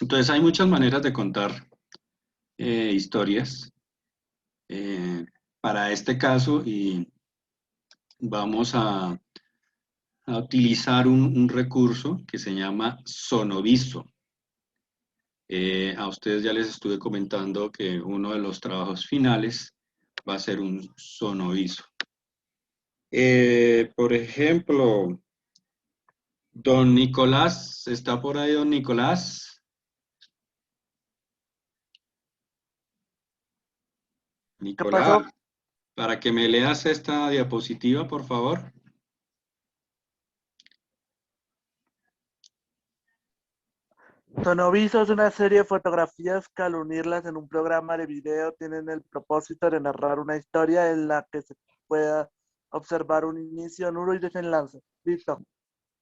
Entonces hay muchas maneras de contar historias para este caso y vamos a utilizar un recurso que se llama Sonoviso. A ustedes ya les estuve comentando que uno de los trabajos finales va a ser un sonoviso. Por ejemplo, don Nicolás, ¿está por ahí don Nicolás? ¿Qué Nicolás, pasó? para que me leas esta diapositiva, por favor. Sonoviso es una serie de fotografías que al unirlas en un programa de video tienen el propósito de narrar una historia en la que se pueda observar un inicio, nudo y desenlace. Listo.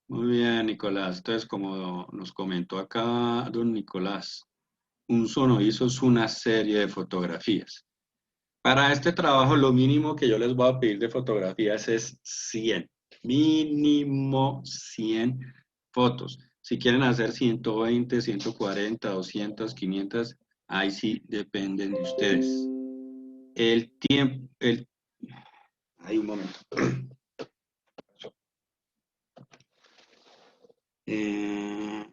Muy bien, Nicolás. Entonces, como nos comentó acá don Nicolás, un sonoviso es una serie de fotografías. Para este trabajo, lo mínimo que yo les voy a pedir de fotografías es 100. Mínimo 100 fotos. Si quieren hacer 120, 140, 200, 500, ahí sí dependen de ustedes. El tiempo, hay un momento. Eh,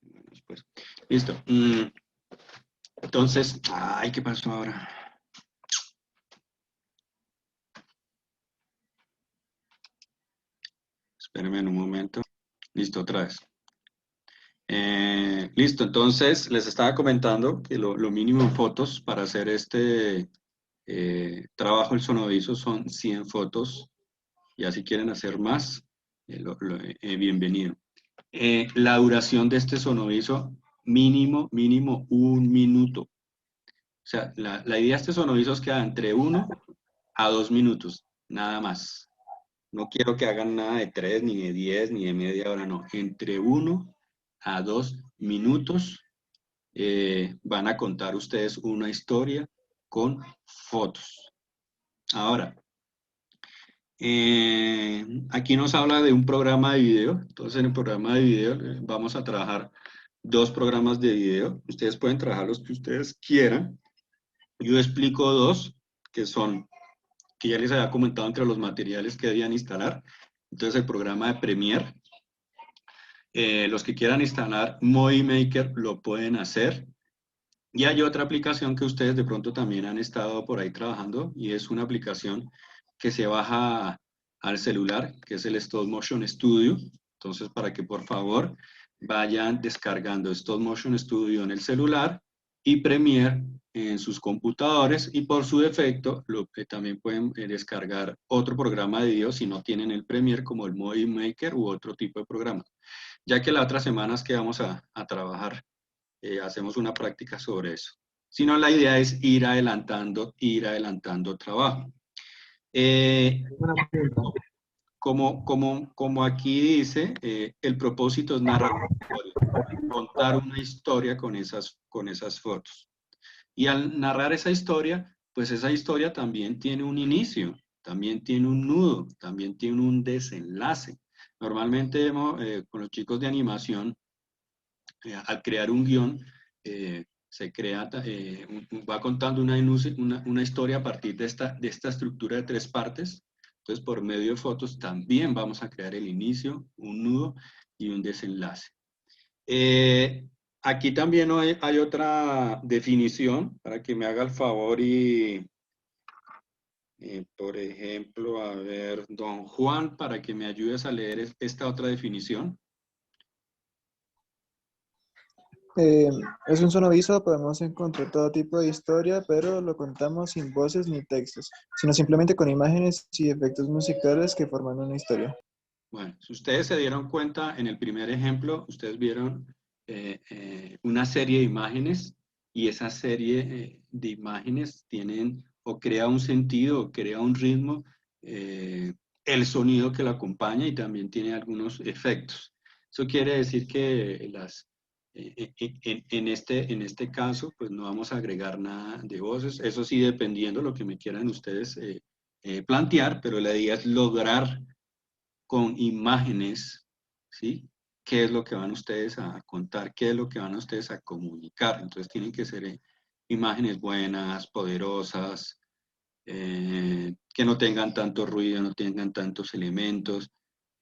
después. Listo. Entonces, ay, ¿qué pasó ahora? Espérenme en un momento. Listo, otra vez. Listo, entonces les estaba comentando que lo mínimo en fotos para hacer este trabajo el sonoviso son 100 fotos. Ya si quieren hacer más, bienvenido. La duración de este sonoviso, mínimo 1 minuto. O sea, la idea de este sonoviso es que haga entre 1 a 2 minutos, nada más. No quiero que hagan nada de 3, ni de 10, ni de media hora, no. Entre 1 a 2 minutos van a contar ustedes una historia con fotos. Ahora, aquí nos habla de un programa de video. Entonces, en el programa de video vamos a trabajar dos programas de video. Ustedes pueden trabajar los que ustedes quieran. Yo explico dos, que son, que ya les había comentado entre los materiales que debían instalar. Entonces, el programa de Premiere. Los que quieran instalar Movie Maker lo pueden hacer. Y hay otra aplicación que ustedes de pronto también han estado por ahí trabajando y es una aplicación que se baja al celular, que es el Stop Motion Studio. Entonces, para que por favor vayan descargando Stop Motion Studio en el celular y Premiere en sus computadores y por su defecto lo que también pueden descargar otro programa de video si no tienen el Premiere como el Movie Maker u otro tipo de programa. Ya que las otras semanas que vamos a trabajar hacemos una práctica sobre eso. Si no, la idea es ir adelantando trabajo. Eh, Una pregunta. como aquí dice, el propósito es narrar una historia, contar una historia con esas fotos. Y al narrar esa historia, pues esa historia también tiene un inicio, también tiene un nudo, también tiene un desenlace. Normalmente con los chicos de animación, al crear un guión, se crea, va contando una historia a partir de esta estructura de tres partes. Entonces, por medio de fotos también vamos a crear el inicio, un nudo y un desenlace. Eh, Aquí también hay otra definición para que me haga el favor y, por ejemplo, a ver, don Juan, para que me ayudes a leer esta otra definición. Eh, es un sonoviso, podemos encontrar todo tipo de historia, pero lo contamos sin voces ni textos, sino simplemente con imágenes y efectos musicales que forman una historia. Bueno, si ustedes se dieron cuenta en el primer ejemplo, ustedes vieron una serie de imágenes y esa serie de imágenes tienen o crea un sentido o crea un ritmo, el sonido que lo acompaña y también tiene algunos efectos. Eso quiere decir que en este caso, pues no vamos a agregar nada de voces, eso sí dependiendo lo que me quieran ustedes plantear, pero la idea es lograr con imágenes ¿sí? ¿Qué es lo que van ustedes a contar? ¿Qué es lo que van ustedes a comunicar? Entonces tienen que ser imágenes buenas, poderosas, que no tengan tanto ruido, no tengan tantos elementos,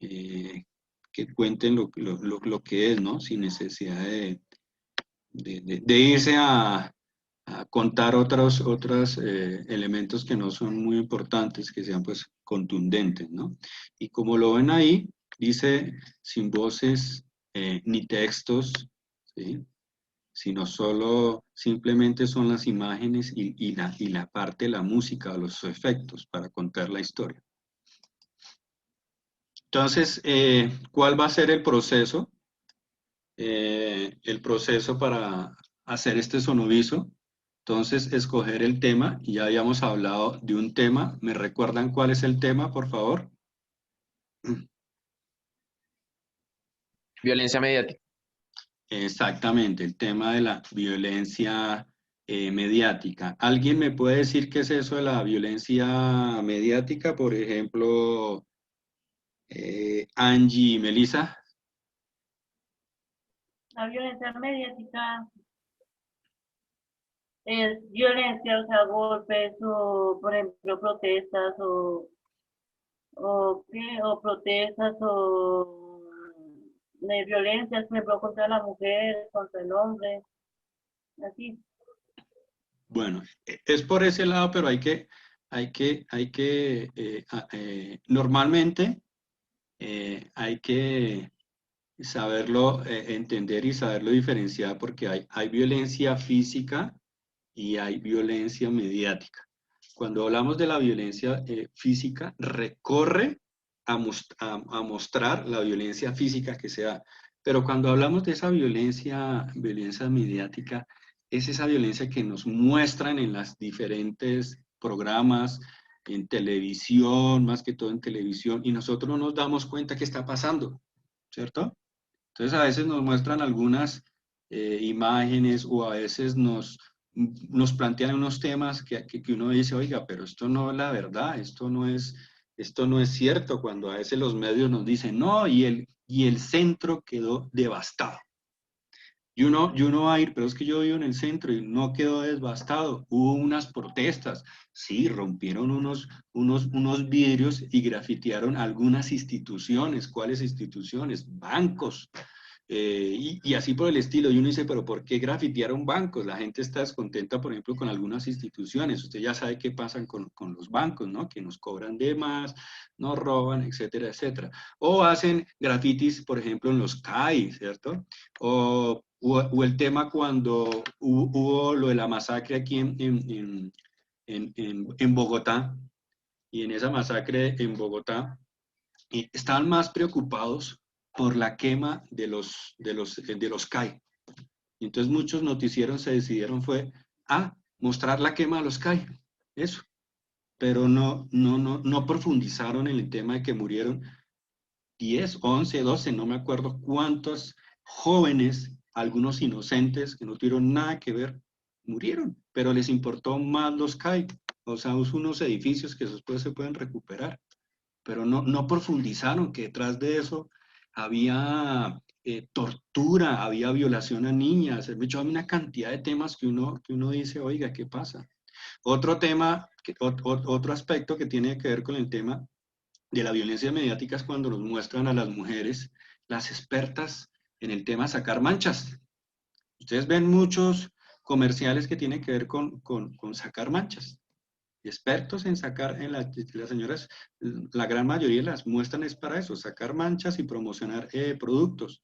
eh, que cuenten lo que es, ¿no? Sin necesidad de irse a contar otros elementos que no son muy importantes, que sean pues contundentes, ¿no? Y como lo ven ahí, dice sin voces ni textos, ¿sí? Sino solo simplemente son las imágenes y la parte de la música o los efectos para contar la historia. Entonces, ¿cuál va a ser el proceso? El proceso para hacer este sonoviso. Entonces, escoger el tema, y ya habíamos hablado de un tema. ¿Me recuerdan cuál es el tema, por favor? Violencia mediática. Exactamente, el tema de la violencia mediática. ¿Alguien me puede decir qué es eso de la violencia mediática? Por ejemplo, Angie y Melissa. La violencia mediática es violencia, o sea, golpes o, por ejemplo, protestas o protestas o de violencias, por ejemplo, contra la mujer, contra el hombre, así. Bueno, es por ese lado, pero normalmente hay que saberlo entender y saberlo diferenciar porque hay violencia física y hay violencia mediática. Cuando hablamos de la violencia física, recorre a mostrar la violencia física que se da. Pero cuando hablamos de esa violencia mediática, es esa violencia que nos muestran en las diferentes programas, en televisión, más que todo en televisión, y nosotros no nos damos cuenta qué está pasando, ¿cierto? Entonces a veces nos muestran algunas imágenes o a veces nos plantean unos temas que uno dice, oiga, pero esto no es la verdad, esto no es cierto, cuando a veces los medios nos dicen, no, y el centro quedó devastado. Y uno va a ir, pero es que yo vivo en el centro y no quedó devastado. Hubo unas protestas, sí, rompieron unos vidrios y grafitearon algunas instituciones. ¿Cuáles instituciones? Bancos. Y así por el estilo. Y uno dice, pero ¿por qué grafitearon bancos? La gente está descontenta, por ejemplo, con algunas instituciones. Usted ya sabe qué pasan con los bancos, ¿no? Que nos cobran de más, nos roban, etcétera, etcétera. O hacen grafitis, por ejemplo, en los CAI, ¿cierto? O el tema cuando hubo lo de la masacre aquí en Bogotá, y en esa masacre en Bogotá, estaban más preocupados por la quema de los CAI. Y entonces muchos noticieros se decidieron fue a mostrar la quema de los CAI, eso. Pero no profundizaron en el tema de que murieron 10, 11, 12, no me acuerdo cuántos jóvenes, algunos inocentes que no tuvieron nada que ver, murieron, pero les importó más los CAI, o sea, unos edificios que después se pueden recuperar, pero no profundizaron que detrás de eso había tortura, había violación a niñas, de hecho, hay una cantidad de temas que uno dice, oiga, ¿qué pasa? Otro tema, otro aspecto que tiene que ver con el tema de la violencia mediática es cuando nos muestran a las mujeres, las expertas en el tema sacar manchas. Ustedes ven muchos comerciales que tienen que ver con sacar manchas. Expertos en sacar, las señoras, la gran mayoría las muestran es para eso, sacar manchas y promocionar productos.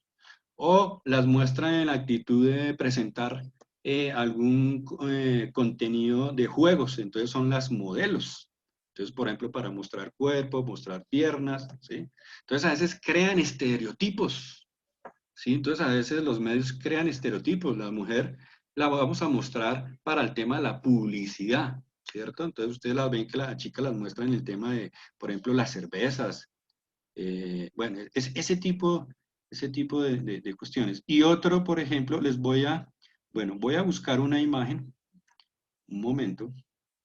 O las muestran en la actitud de presentar algún contenido de juegos, entonces son las modelos. Entonces, por ejemplo, para mostrar cuerpo, mostrar piernas, ¿sí? Entonces, a veces crean estereotipos, ¿sí? Entonces, a veces los medios crean estereotipos. La mujer la vamos a mostrar para el tema de la publicidad, ¿cierto? Entonces, ustedes la ven que la chica las muestra en el tema de, por ejemplo, las cervezas. Bueno, ese tipo de cuestiones. Y otro, por ejemplo, voy a buscar una imagen, un momento.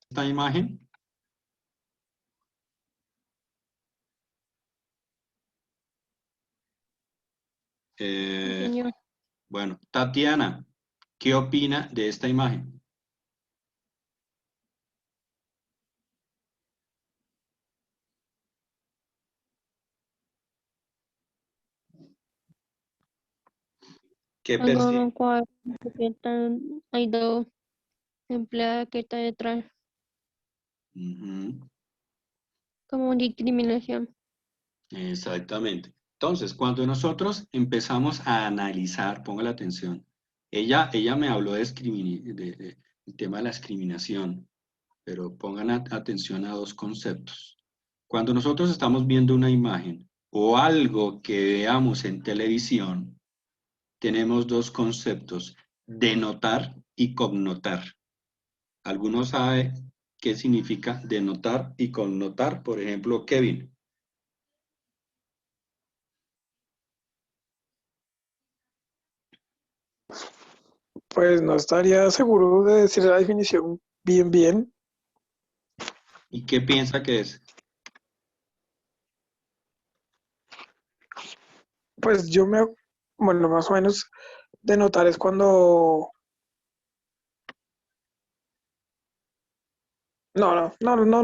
Esta imagen. Señor. Bueno, Tatiana, ¿qué opina de esta imagen? ¿Qué Algo percibe? no cuadra, porque hay dos empleadas que están detrás, Ujú, como discriminación. exactamente. Entonces, cuando nosotros empezamos a analizar, ponga la atención, ella me habló del tema de la discriminación, pero pongan atención a dos conceptos. Cuando nosotros estamos viendo una imagen o algo que veamos en televisión, tenemos dos conceptos, denotar y connotar. ¿Alguno sabe qué significa denotar y connotar? Por ejemplo, Kevin. Pues no estaría seguro de decir la definición bien. ¿Y qué piensa que es? Pues bueno, más o menos denotar es cuando... No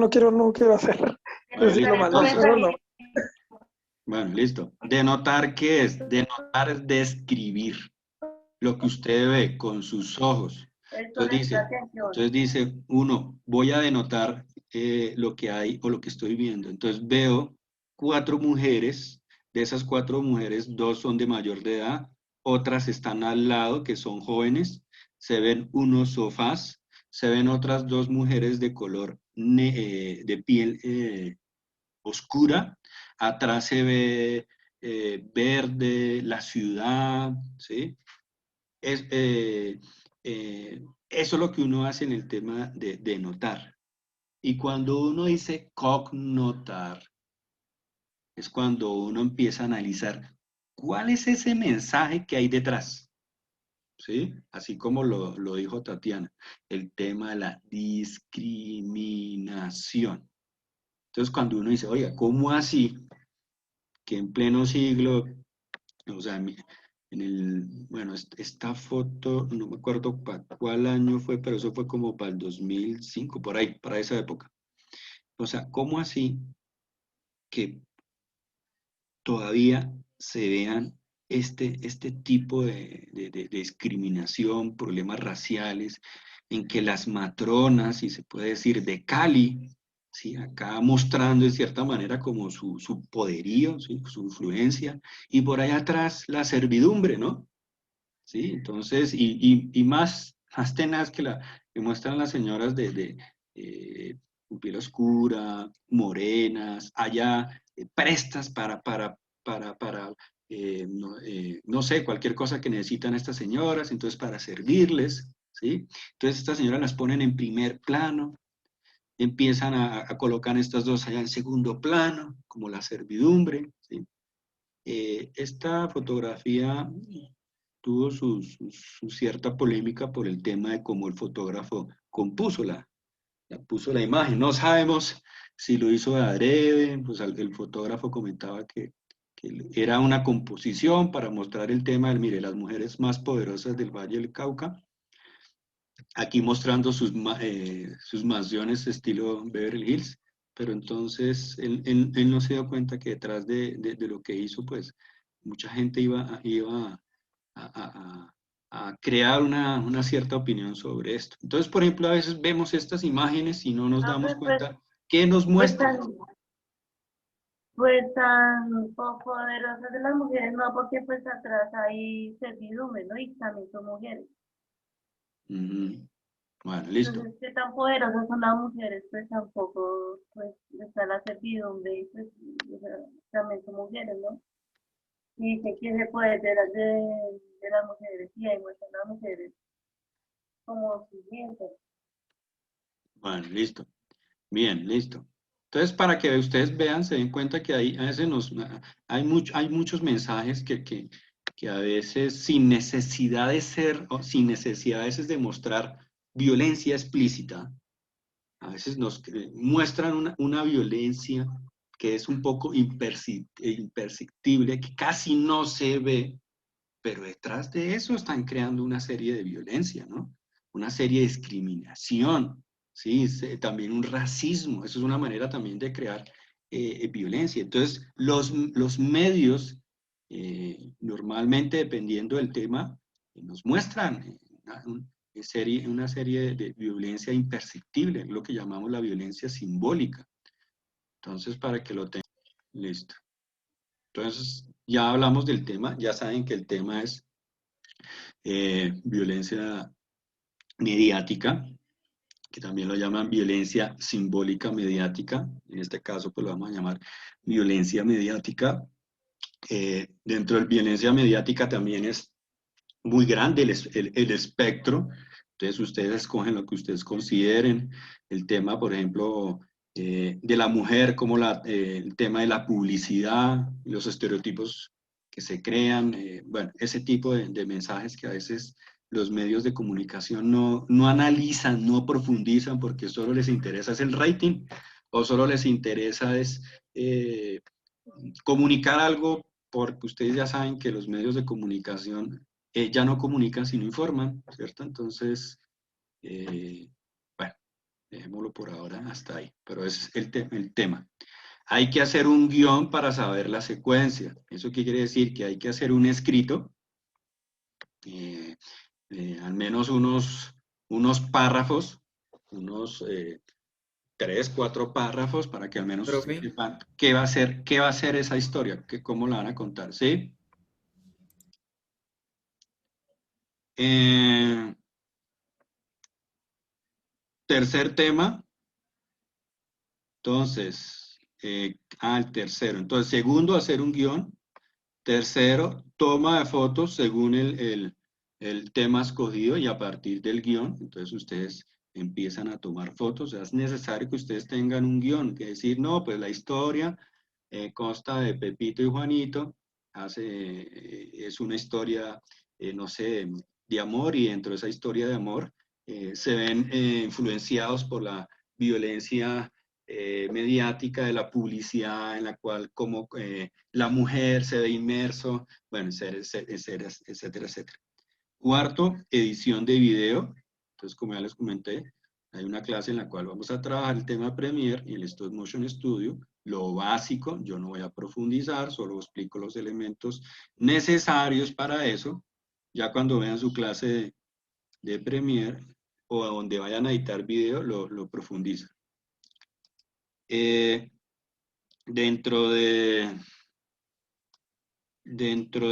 quiero hacer, Bueno, decirlo listo. mal, no, Entonces, mejor no. bueno, listo. ¿Denotar qué es? Denotar es describir lo que usted ve con sus ojos. Entonces dice uno, voy a denotar lo que hay o lo que estoy viendo. Entonces veo 4 mujeres, de esas 4 mujeres, 2 son de mayor de edad, otras están al lado que son jóvenes, se ven unos sofás, se ven otras 2 mujeres de color de piel oscura, atrás se ve verde, la ciudad, ¿sí? Es, eso es lo que uno hace en el tema de notar. Y cuando uno dice cognotar, es cuando uno empieza a analizar cuál es ese mensaje que hay detrás. ¿Sí? Así como lo dijo Tatiana, el tema de la discriminación. Entonces, cuando uno dice, oiga, ¿cómo así que en pleno siglo, o sea, bueno, esta foto, no me acuerdo para cuál año fue, pero eso fue como para el 2005, por ahí, para esa época. O sea, ¿cómo así que todavía se vean este tipo de discriminación, problemas raciales, en que las matronas, si se puede decir, de Cali, ¿sí? Acá mostrando en cierta manera como su poderío, ¿sí? Su influencia, y por allá atrás la servidumbre, ¿no? ¿Sí? Entonces, y más tenaz que muestran las señoras con piel oscura, morenas, allá prestas no sé, cualquier cosa que necesitan estas señoras, entonces para servirles, ¿sí? Entonces estas señoras las ponen en primer plano, empiezan a colocar estas dos allá en segundo plano, como la servidumbre, ¿sí? Esta fotografía tuvo su cierta polémica por el tema de cómo el fotógrafo compuso puso la imagen. No sabemos si lo hizo de adrede, pues el fotógrafo comentaba que era una composición para mostrar el tema de, mire, las mujeres más poderosas del Valle del Cauca, aquí mostrando sus mansiones estilo Beverly Hills, pero entonces él no se dio cuenta que detrás de lo que hizo, pues mucha gente iba a crear una cierta opinión sobre esto. Entonces, por ejemplo, a veces vemos estas imágenes y no nos No, damos pues, cuenta qué nos pues muestran. tan poco poderosas de las mujeres, no, porque pues atrás hay servidumbre, ¿no? Y también son mujeres. Ujú. Bueno, listo. Entonces, qué tan poderosas son las mujeres, pues tampoco, pues, está la servidumbre y pues, o sea, también son mujeres, ¿no? Y dice que se puede de las mujeres, y ahí muestran las mujeres como siguientes. Bueno, listo. Bien, listo. Entonces, para que ustedes vean, se den cuenta que a veces hay muchos mensajes que a veces sin necesidad de ser, o sin necesidad a veces de mostrar violencia explícita, a veces nos muestran una violencia que es un poco imperceptible, que casi no se ve, pero detrás de eso están creando una serie de violencia, ¿no? Una serie de discriminación, ¿sí? También un racismo, eso es una manera también de crear violencia. Entonces, los medios, normalmente dependiendo del tema, nos muestran una serie de violencia imperceptible, lo que llamamos la violencia simbólica. Entonces, para que lo tengan, listo. Entonces, ya hablamos del tema, ya saben que el tema es violencia mediática, que también lo llaman violencia simbólica mediática, en este caso pues lo vamos a llamar violencia mediática. Dentro de violencia mediática también es muy grande el espectro, entonces ustedes escogen lo que ustedes consideren, el tema, por ejemplo, de la mujer, como el tema de la publicidad, los estereotipos que se crean, bueno, ese tipo de mensajes que a veces los medios de comunicación no analizan, no profundizan, porque solo les interesa es el rating, o solo les interesa es comunicar algo, porque ustedes ya saben que los medios de comunicación ya no comunican, sino informan, ¿cierto? Entonces, bueno, dejémoslo por ahora hasta ahí, pero ese es el tema. Hay que hacer un guión para saber la secuencia. ¿Eso qué quiere decir? Que hay que hacer un escrito, al menos unos párrafos, unos 3, 4 párrafos para que al menos Profe, sepan qué va a ser esa historia, cómo la van a contar, ¿sí? Tercer tema, entonces, el tercero. Entonces, segundo, hacer un guión. Tercero, toma de fotos según el tema escogido y a partir del guión, entonces ustedes empiezan a tomar fotos. O sea, es necesario que ustedes tengan un guión, que decir, no, pues la historia consta de Pepito y Juanito, es una historia, no sé, de amor y dentro de esa historia de amor se ven influenciados por la violencia mediática de la publicidad en la cual como la mujer se ve inmerso, bueno, etcétera, etcétera, etcétera. Cuarto, edición de video. Entonces, como ya les comenté, hay una clase en la cual vamos a trabajar el tema Premiere y el Stop Motion Studio, lo básico, yo no voy a profundizar, solo explico los elementos necesarios para eso. Ya cuando vean su clase de Premiere o a donde vayan a editar video, lo profundizan. Dentro de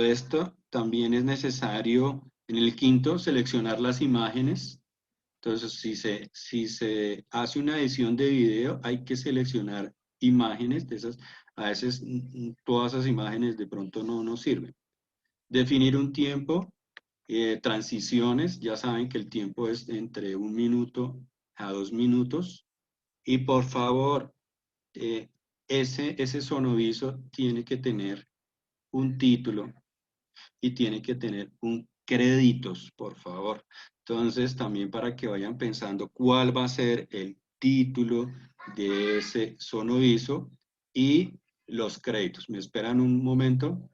esto también es necesario, en el quinto, seleccionar las imágenes. Entonces, si se hace una edición de video, hay que seleccionar imágenes de esas. A veces todas esas imágenes de pronto no nos sirven. Definir un tiempo, transiciones, ya saben que el tiempo es entre 1 minuto a 2 minutos. Y por favor, ese sonoviso tiene que tener un título y tiene que tener un créditos, por favor. Entonces, también para que vayan pensando cuál va a ser el título de ese sonoviso y los créditos. ¿Me esperan un momento?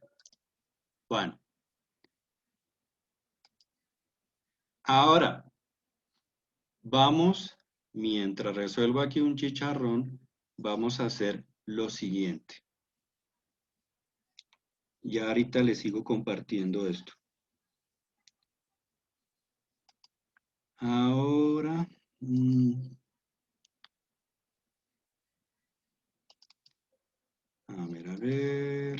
Bueno. Ahora, vamos, mientras resuelvo aquí un chicharrón, vamos a hacer lo siguiente. Ya ahorita les sigo compartiendo esto. Ahora, a ver,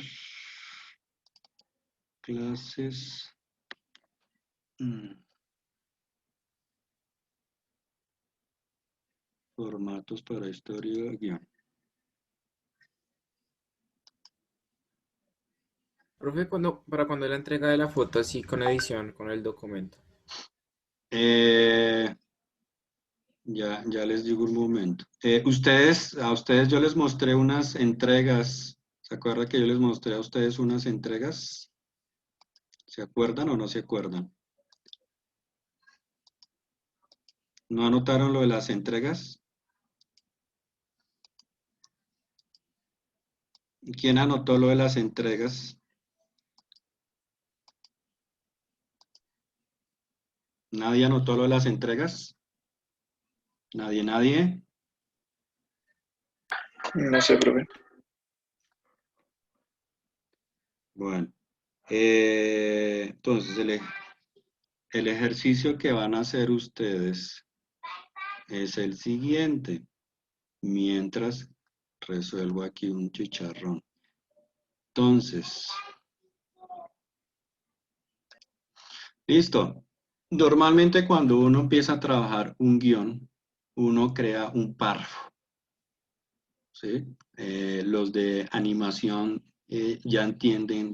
clases. Formatos para historia, guión. profe, para cuando la entrega de la foto así con edición, con el documento. Ya les digo un momento. A ustedes yo les mostré unas entregas. ¿Se acuerdan que yo les mostré a ustedes unas entregas? ¿Se acuerdan o no se acuerdan? ¿No anotaron lo de las entregas? ¿Quién anotó lo de las entregas? ¿Nadie anotó lo de las entregas? ¿Nadie? No sé, profe. Bueno, entonces el ejercicio que van a hacer ustedes es el siguiente, mientras resuelvo aquí un chicharrón. Entonces, listo. Normalmente cuando uno empieza a trabajar un guión, uno crea un párrafo, ¿sí? Los de animación ya entienden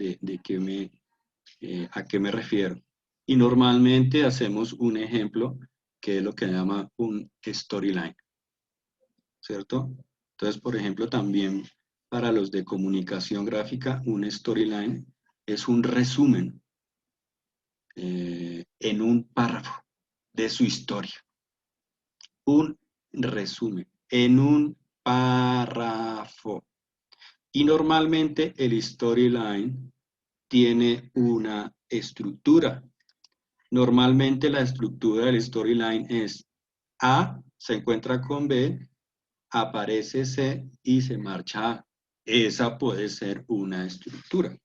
a qué me refiero. Y normalmente hacemos un ejemplo que es lo que se llama un storyline, ¿cierto? Entonces, por ejemplo, también para los de comunicación gráfica, un storyline es un resumen en un párrafo de su historia. Un resumen en un párrafo. Y normalmente el storyline tiene una estructura. Normalmente la estructura del storyline es A se encuentra con B, aparece C y se marcha A. Esa puede ser una estructura.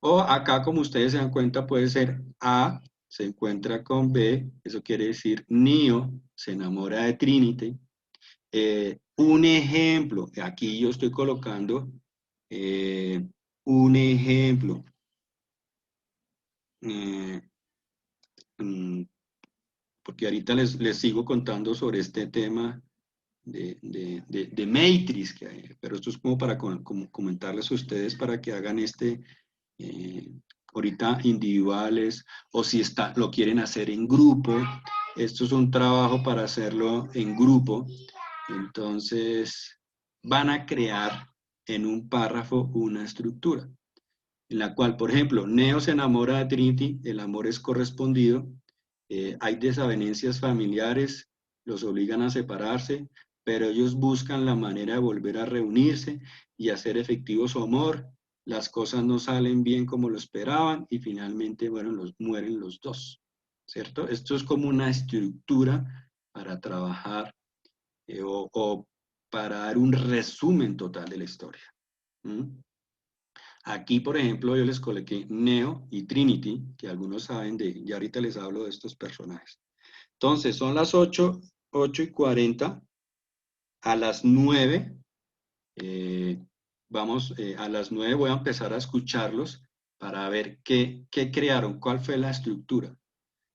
O acá, como ustedes se dan cuenta, puede ser A se encuentra con B, eso quiere decir Neo se enamora de Trinity. Un ejemplo, aquí yo estoy colocando un ejemplo. Eh, mm, Porque ahorita les sigo contando sobre este tema de Matrix, pero esto es como para como comentarles a ustedes para que hagan eh, ahorita individuales, o si lo quieren hacer en grupo. Esto es un trabajo para hacerlo en grupo. Entonces, van a crear en un párrafo una estructura, en la cual, por ejemplo, Neo se enamora de Trinity, el amor es correspondido, hay desavenencias familiares, los obligan a separarse, pero ellos buscan la manera de volver a reunirse y hacer efectivo su amor. Las cosas no salen bien como lo esperaban y finalmente, bueno, mueren los dos, ¿cierto? Esto es como una estructura para trabajar o para dar un resumen total de la historia. ¿Mm? Aquí, por ejemplo, yo les coloqué Neo y Trinity, que algunos saben ya ahorita les hablo de estos personajes. Entonces, son las 8:40. A las 9, a las 9 voy a empezar a escucharlos para ver qué crearon, cuál fue la estructura.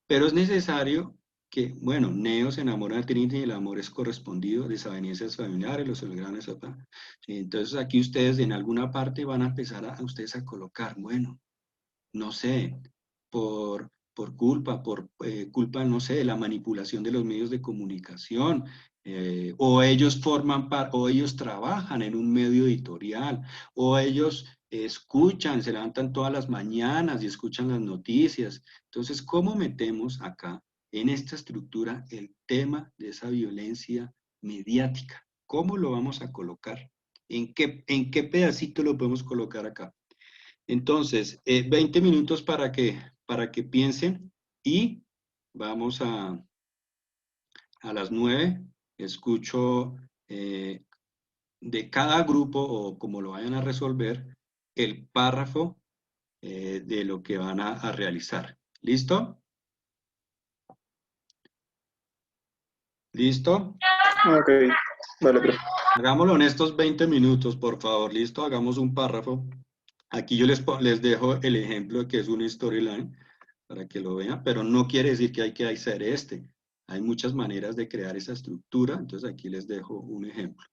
Pero es necesario que, bueno, Neo se enamora de Trinity y el amor es correspondido, desavenencias familiares, los hologramas, papá. Entonces aquí ustedes en alguna parte van a empezar a ustedes a colocar, bueno, no sé, por culpa, no sé, de la manipulación de los medios de comunicación, o ellos o ellos trabajan en un medio editorial, o ellos escuchan, se levantan todas las mañanas y escuchan las noticias. Entonces, ¿cómo metemos acá en esta estructura el tema de esa violencia mediática? ¿Cómo lo vamos a colocar? ¿En qué pedacito lo podemos colocar acá? Entonces, 20 minutos para que piensen y vamos a las 9. Escucho de cada grupo o como lo vayan a resolver el párrafo de lo que van a realizar. ¿Listo? ¿Listo? Ok, vale, profe. Hagámoslo en estos 20 minutos, por favor. ¿Listo? Hagamos un párrafo. Aquí yo les dejo el ejemplo de que es un storyline para que lo vean, pero no quiere decir que hay que hacer este. Hay muchas maneras de crear esa estructura, entonces aquí les dejo un ejemplo.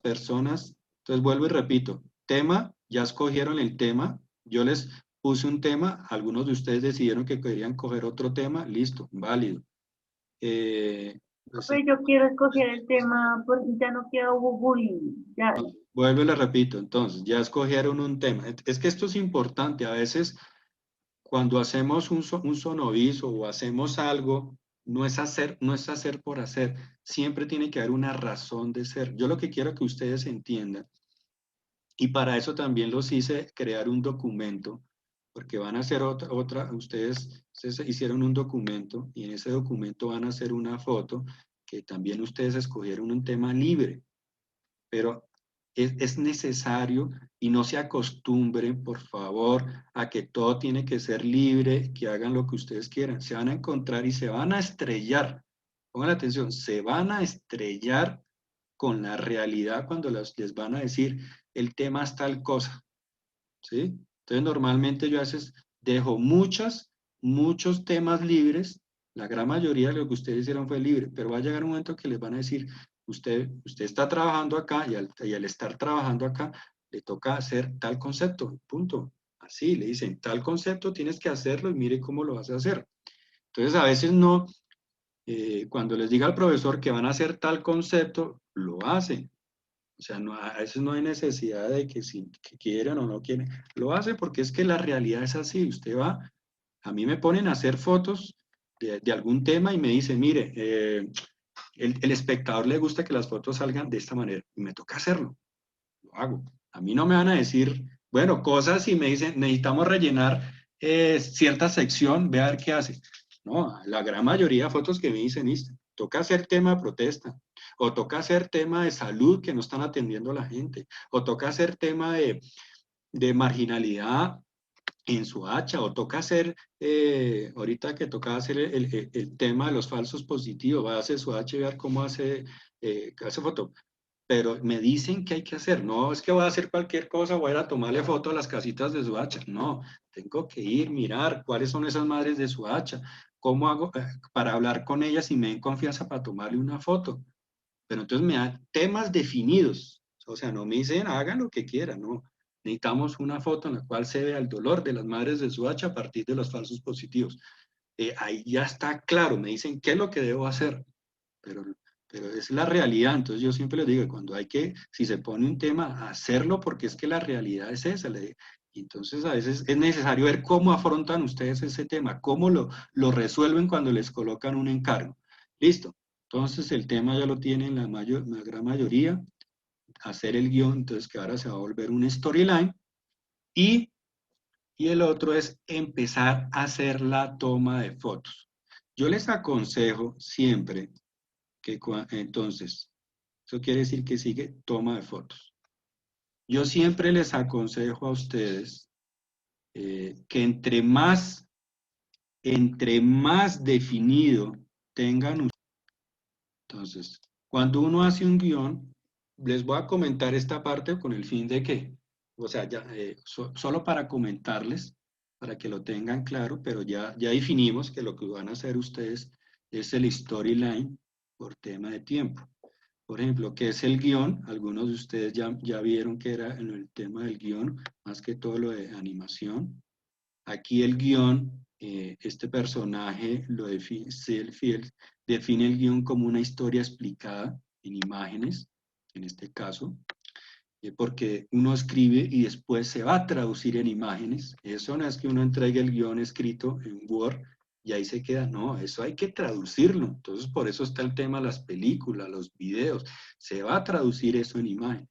personas. Entonces vuelvo y repito, tema, ya escogieron el tema, yo les puse un tema, algunos de ustedes decidieron que querían coger otro tema, listo, válido. Profe, yo quiero escoger el tema porque ya no quiero bullying. Ya, vuelvo y le repito, entonces, ya escogieron un tema. Es que esto es importante, a veces cuando hacemos un sonoviso o hacemos algo, no es hacer por hacer, siempre tiene que haber una razón de ser. Yo lo que quiero que ustedes entiendan, y para eso también los hice crear un documento, porque van a hacer ustedes hicieron un documento y en ese documento van a hacer una foto que también ustedes escogieron un tema libre, pero es necesario y no se acostumbren, por favor, a que todo tiene que ser libre, que hagan lo que ustedes quieran. Se van a encontrar y se van a estrellar. Pongan atención, se van a estrellar con la realidad cuando les van a decir el tema es tal cosa, ¿sí? Entonces, normalmente yo a veces dejo muchos temas libres, la gran mayoría de lo que ustedes hicieron fue libre, pero va a llegar un momento que les van a decir, usted está trabajando acá y al estar trabajando acá, le toca hacer tal concepto, punto. Así, le dicen, tal concepto tienes que hacerlo y mire cómo lo vas a hacer. Entonces, a veces no, cuando les diga al profesor que van a hacer tal concepto, lo hacen. O sea, no, a veces no hay necesidad de que si que quieran o no quieren. Lo hace porque es que la realidad es así. Usted va, a mí me ponen a hacer fotos de algún tema y me dicen, mire, el espectador le gusta que las fotos salgan de esta manera. Y me toca hacerlo. Lo hago. A mí no me van a decir, bueno, cosas y me dicen, necesitamos rellenar cierta sección, ve a ver qué hace. No, la gran mayoría de fotos que me dicen, toca hacer tema de protesta, o toca hacer tema de salud que no están atendiendo a la gente, o toca hacer tema de marginalidad en su hacha, o toca hacer, ahorita que toca hacer el tema de los falsos positivos, va a hacer su hacha y ver cómo hace foto. Pero me dicen que hay que hacer, no es que voy a hacer cualquier cosa, voy a ir a tomarle foto a las casitas de su hacha, no, tengo que ir, mirar cuáles son esas madres de su hacha, cómo hago para hablar con ellas y me den confianza para tomarle una foto. Pero entonces me dan temas definidos, o sea, no me dicen hagan lo que quieran, no. Necesitamos una foto en la cual se vea el dolor de las madres de su hacha a partir de los falsos positivos. Ahí ya está claro, me dicen qué es lo que debo hacer, pero, pero es la realidad. Entonces yo siempre les digo que cuando hay que, si se pone un tema, hacerlo porque es que la realidad es esa. Y entonces a veces es necesario ver cómo afrontan ustedes ese tema, cómo lo resuelven cuando les colocan un encargo. Listo. Entonces el tema ya lo tienen la gran mayoría, hacer el guión, entonces que ahora se va a volver un storyline. Y el otro es empezar a hacer la toma de fotos. Yo les aconsejo siempre que entonces, eso quiere decir que sigue toma de fotos. Yo siempre les aconsejo a ustedes que entre más definido tengan. Entonces, cuando uno hace un guión, les voy a comentar esta parte con el fin de que, o sea, ya, solo para comentarles, para que lo tengan claro, pero ya definimos que lo que van a hacer ustedes es el storyline por tema de tiempo. Por ejemplo, ¿qué es el guión? Algunos de ustedes ya vieron que era en el tema del guión, más que todo lo de animación. Aquí el guión, este personaje lo define, Selfiel, define el guión como una historia explicada en imágenes, en este caso, porque uno escribe y después se va a traducir en imágenes. Eso no es que uno entregue el guión escrito en Word y ahí se queda, no, eso hay que traducirlo. Entonces, por eso está el tema de las películas, los videos, se va a traducir eso en imagen.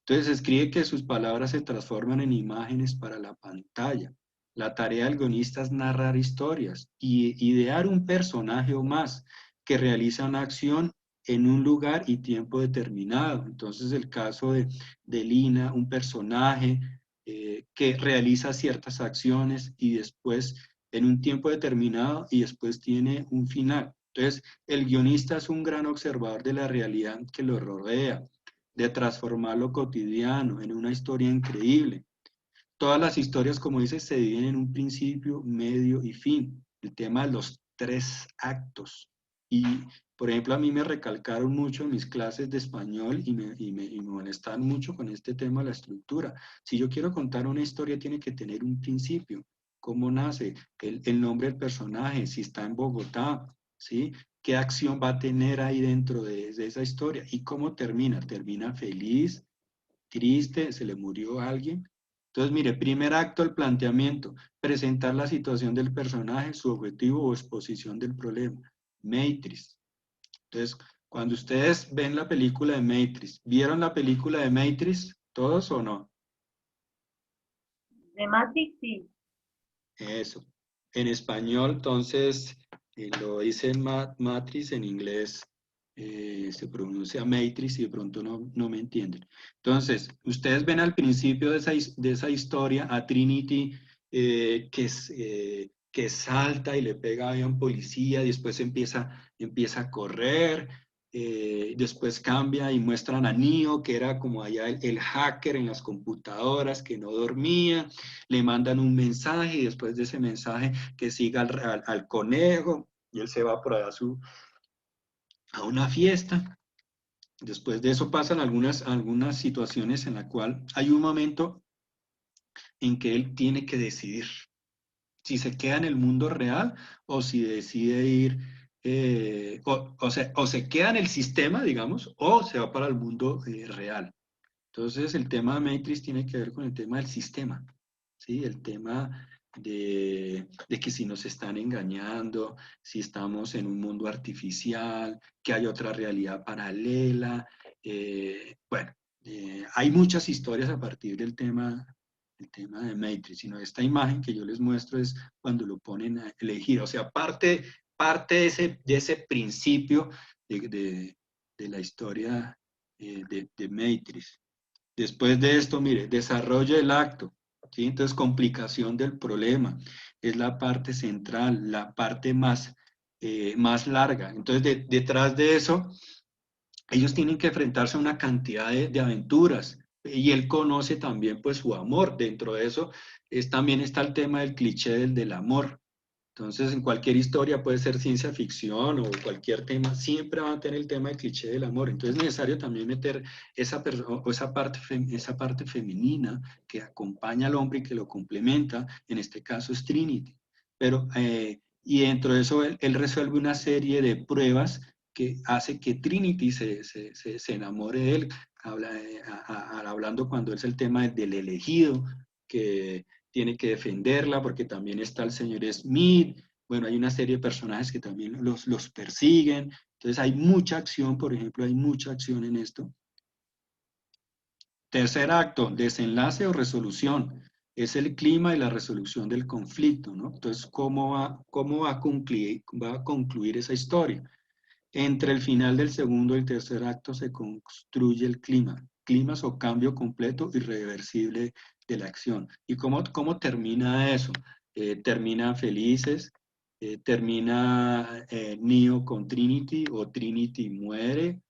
Entonces, escribe que sus palabras se transforman en imágenes para la pantalla. La tarea del guionista es narrar historias y idear un personaje o más que realiza una acción en un lugar y tiempo determinado. Entonces, el caso de Lina, un personaje que realiza ciertas acciones y después en un tiempo determinado y después tiene un final. Entonces, el guionista es un gran observador de la realidad que lo rodea, de transformar lo cotidiano en una historia increíble. Todas las historias, como dice, se dividen en un principio, medio y fin. El tema de los 3 actos. Y, por ejemplo, a mí me recalcaron mucho en mis clases de español y me molestaron mucho con este tema de la estructura. Si yo quiero contar una historia, tiene que tener un principio. ¿Cómo nace? El nombre del personaje, si está en Bogotá, ¿sí? ¿Qué acción va a tener ahí dentro de esa historia? ¿Y cómo termina? ¿Termina feliz, triste, se le murió alguien? Entonces, mire, primer acto, el planteamiento, presentar la situación del personaje, su objetivo o exposición del problema. Matrix. Entonces, cuando ustedes ven la película de Matrix, ¿vieron la película de Matrix todos o no? De Matrix, sí. Eso. En español, entonces, lo dice Matrix, en inglés se pronuncia Matrix y de pronto no me entienden. Entonces, ustedes ven al principio de esa historia a Trinity que salta y le pega a un policía y después empieza a correr. Después cambia y muestran a Neo, que era como allá el hacker en las computadoras, que no dormía, le mandan un mensaje y después de ese mensaje que siga al conejo y él se va por allá a una fiesta. Después de eso pasan algunas situaciones en la cual hay un momento en que él tiene que decidir si se queda en el mundo real o si decide ir, o se queda en el sistema, digamos, o se va para el mundo real. Entonces, el tema de Matrix tiene que ver con el tema del sistema, ¿sí? El tema de que si nos están engañando, si estamos en un mundo artificial, que hay otra realidad paralela. Bueno, hay muchas historias a partir el tema de Matrix, sino esta imagen que yo les muestro es cuando lo ponen a elegir, o sea, parte de ese principio de la historia de Matrix. Después de esto, mire, desarrollo del acto, ¿sí? Entonces, complicación del problema, es la parte central, la parte más larga. Entonces, detrás de eso, ellos tienen que enfrentarse a una cantidad de aventuras y él conoce también pues su amor. Dentro de eso también está el tema del cliché del amor. Entonces, en cualquier historia, puede ser ciencia ficción o cualquier tema, siempre van a tener el tema del cliché del amor. Entonces, es necesario también meter esa parte femenina que acompaña al hombre y que lo complementa. En este caso es Trinity. Pero, y dentro de eso, él resuelve una serie de pruebas que hace que Trinity se enamore de él. Hablando cuando es el tema del elegido, que tiene que defenderla porque también está el señor Smith. Bueno, hay una serie de personajes que también los persiguen. Entonces hay mucha acción, por ejemplo, hay mucha acción en esto. Tercer acto, desenlace o resolución. Es el clima y la resolución del conflicto, ¿no? Entonces, ¿cómo va a concluir esa historia? Entre el final del segundo y el tercer acto se construye el clima. Climas o cambio completo irreversible de la acción. ¿Y cómo termina eso? ¿Termina felices? ¿Termina Neo con Trinity o Trinity muere?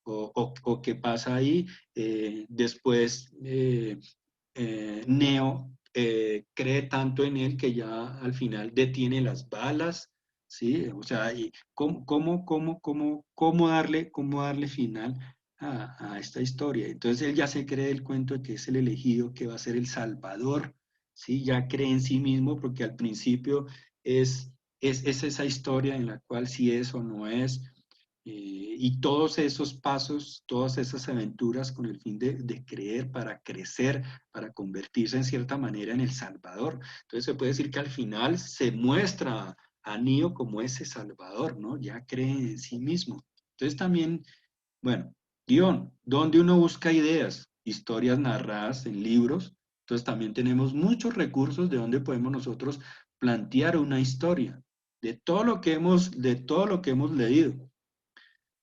¿O qué pasa ahí? Después Neo cree tanto en él que ya al final detiene las balas, ¿sí? O sea, y cómo darle final a esta historia. Entonces él ya se cree el cuento de que es el elegido, que va a ser el salvador, ¿sí? Ya cree en sí mismo porque al principio es esa historia en la cual si es o no es. Y todos esos pasos, todas esas aventuras con el fin de creer para crecer, para convertirse en cierta manera en el Salvador. Entonces se puede decir que al final se muestra a Neo como ese Salvador, ¿no? Ya cree en sí mismo. Entonces también, bueno, guión, donde uno busca ideas, historias narradas en libros. Entonces también tenemos muchos recursos de donde podemos nosotros plantear una historia, de todo lo que hemos leído.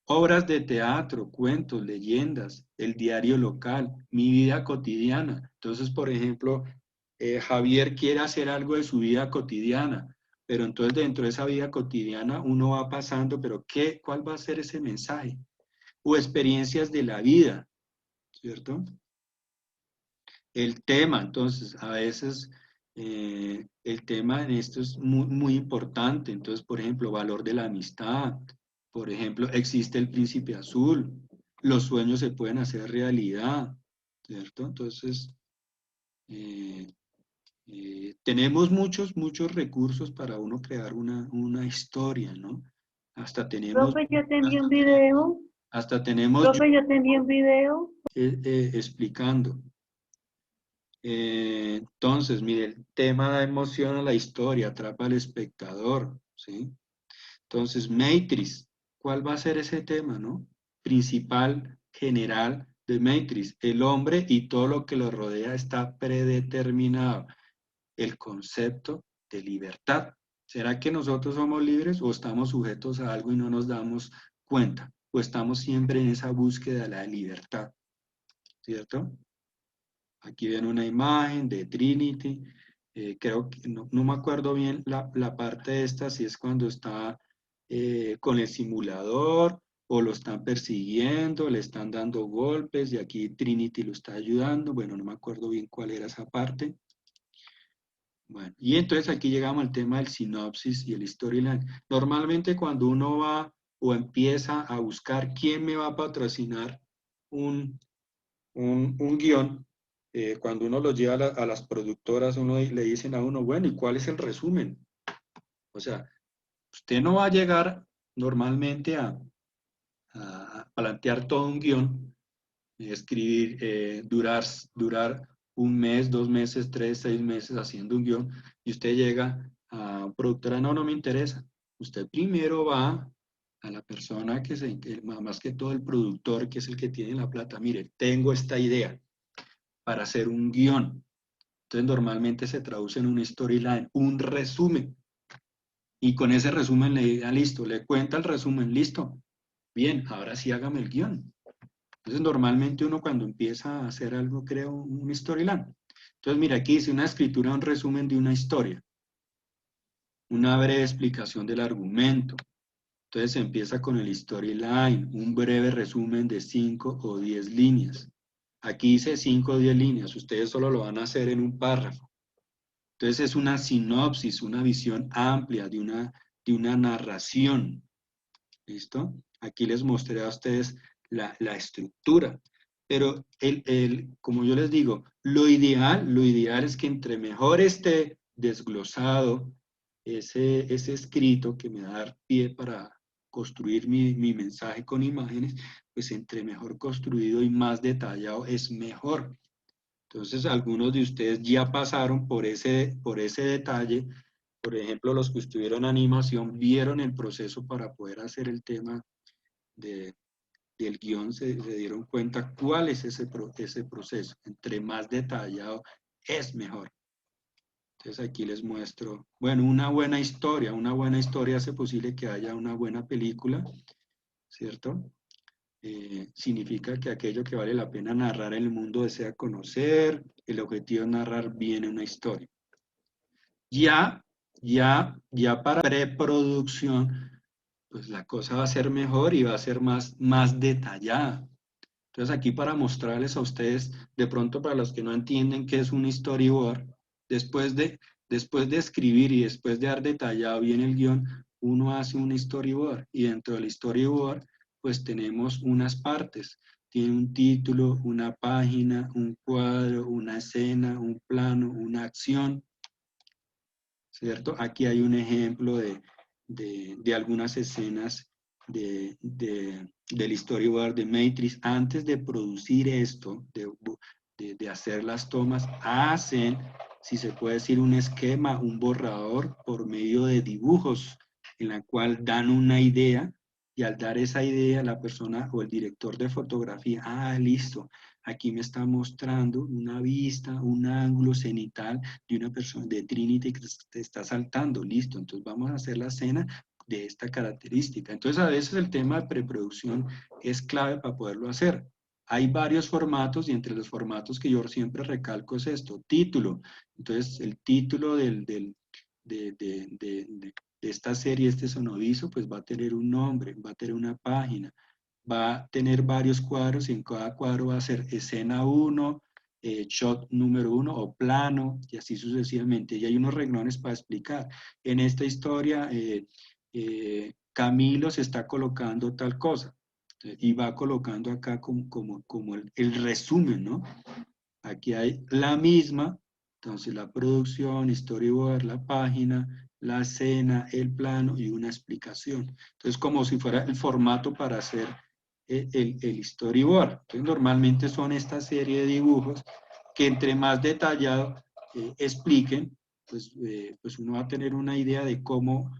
Obras de teatro, cuentos, leyendas, el diario local, mi vida cotidiana. Entonces, por ejemplo, Javier quiere hacer algo de su vida cotidiana, pero entonces dentro de esa vida cotidiana uno va pasando, pero ¿cuál va a ser ese mensaje? O experiencias de la vida, ¿cierto? El tema, entonces, a veces el tema en esto es muy, muy importante. Entonces, por ejemplo, valor de la amistad, Por ejemplo, existe el príncipe azul, los sueños se pueden hacer realidad, ¿cierto? Entonces, eh, tenemos muchos recursos para uno crear una historia, ¿no? Hasta tenemos, Profe, yo te envié un video. hasta tenemos Profe, yo te envié un video. explicando. Entonces, mire, el tema emociona la historia, atrapa al espectador, ¿sí? Entonces, Matrix, ¿cuál va a ser ese tema, no? Principal, general de Matrix, el hombre y todo lo que lo rodea está predeterminado. El concepto de libertad. ¿Será que nosotros somos libres o estamos sujetos a algo y no nos damos cuenta? ¿O estamos siempre en esa búsqueda de la libertad? ¿Cierto? Aquí ven una imagen de Trinity. Creo que no me acuerdo bien la parte de esta, si es cuando está con el simulador o lo están persiguiendo, le están dando golpes y aquí Trinity lo está ayudando. Bueno, no me acuerdo bien cuál era esa parte. Bueno, y entonces aquí llegamos al tema del sinopsis y el storyline. Normalmente cuando uno va o empieza a buscar quién me va a patrocinar un guión, cuando uno lo lleva a las productoras, uno le dicen a uno, bueno, ¿y cuál es el resumen? O sea, usted no va a llegar normalmente a plantear todo un guión, escribir, durar un mes, 2 meses, 3, 6 meses haciendo un guión, y usted llega a productora, no me interesa. Usted primero va a la persona más que todo el productor, que es el que tiene la plata, mire, tengo esta idea para hacer un guión. Entonces normalmente se traduce en una storyline, un resumen. Y con ese resumen le diga, listo, le cuenta el resumen, listo. Bien, ahora sí hágame el guión. Entonces normalmente uno cuando empieza a hacer algo crea un storyline. Entonces mira, aquí dice una escritura, un resumen de una historia. Una breve explicación del argumento. Entonces se empieza con el storyline, un breve resumen de 5 o 10 líneas. Aquí dice 5 o 10 líneas, ustedes solo lo van a hacer en un párrafo. Entonces es una sinopsis, una visión amplia de una narración. ¿Listo? Aquí les mostré a ustedes la estructura. Pero como yo les digo, lo ideal es que entre mejor esté desglosado ese escrito que me va a dar pie para construir mi mensaje con imágenes, pues entre mejor construido y más detallado es mejor. Entonces, algunos de ustedes ya pasaron por ese detalle. Por ejemplo, los que estuvieron en animación vieron el proceso para poder hacer el tema del guión, se dieron cuenta cuál es ese proceso. Entre más detallado es mejor. Entonces aquí les muestro, bueno, una buena historia hace posible que haya una buena película, ¿cierto? Significa que aquello que vale la pena narrar en el mundo desea conocer, el objetivo es narrar bien una historia. Ya para preproducción, pues la cosa va a ser mejor y va a ser más detallada. Entonces aquí para mostrarles a ustedes, de pronto para los que no entienden qué es un storyboard, después de escribir y después de dar detallado bien el guión, uno hace un storyboard y dentro del storyboard pues tenemos unas partes. Tiene un título, una página, un cuadro, una escena, un plano, una acción, ¿cierto? Aquí hay un ejemplo de algunas escenas del storyboard de Matrix. Antes de producir esto, de hacer las tomas, hacen, si se puede decir, un esquema, un borrador por medio de dibujos, en la cual dan una idea, y al dar esa idea, la persona o el director de fotografía, listo, aquí me está mostrando una vista, un ángulo cenital de una persona, de Trinity que te está saltando, listo, entonces vamos a hacer la escena de esta característica. Entonces a veces el tema de preproducción es clave para poderlo hacer. Hay varios formatos y entre los formatos que yo siempre recalco es esto, título. Entonces el título de esta serie, este sonoviso, pues va a tener un nombre, va a tener una página, va a tener varios cuadros y en cada cuadro va a ser escena 1, shot número 1 o plano y así sucesivamente. Y hay unos renglones para explicar. En esta historia, Camilo se está colocando tal cosa. Y va colocando acá como el resumen, ¿no? Aquí hay la misma, entonces la producción, storyboard, la página, la escena, el plano y una explicación. Entonces, como si fuera el formato para hacer el storyboard. Entonces, normalmente son esta serie de dibujos que entre más detallado expliquen, pues uno va a tener una idea de cómo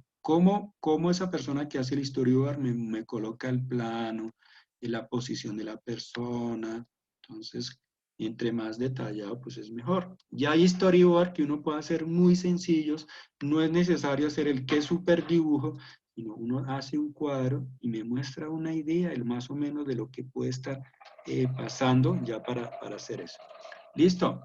esa persona que hace el storyboard me coloca el plano, la posición de la persona. Entonces, entre más detallado, pues es mejor. Ya hay storyboard que uno puede hacer muy sencillos, no es necesario hacer el que super dibujo, sino uno hace un cuadro y me muestra una idea, el más o menos de lo que puede estar pasando ya para hacer eso. ¿Listo?